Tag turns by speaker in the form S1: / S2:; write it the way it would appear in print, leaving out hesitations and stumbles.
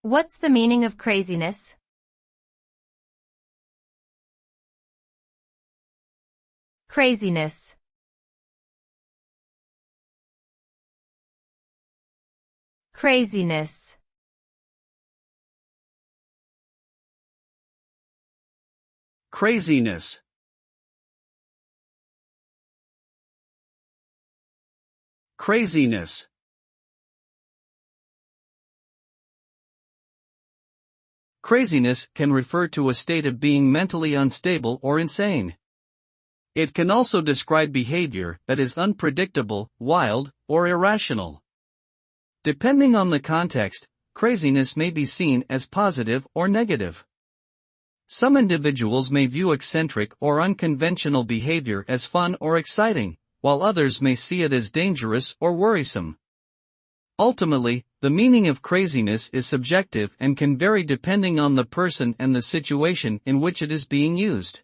S1: What's the meaning of craziness? Craziness. Craziness.
S2: Craziness. Craziness. Craziness can refer to a state of being mentally unstable or insane. It can also describe behavior that is unpredictable, wild, or irrational. Depending on the context, craziness may be seen as positive or negative. Some individuals may view eccentric or unconventional behavior as fun or exciting, while others may see it as dangerous or worrisome. Ultimately, the meaning of craziness is subjective and can vary depending on the person and the situation in which it is being used.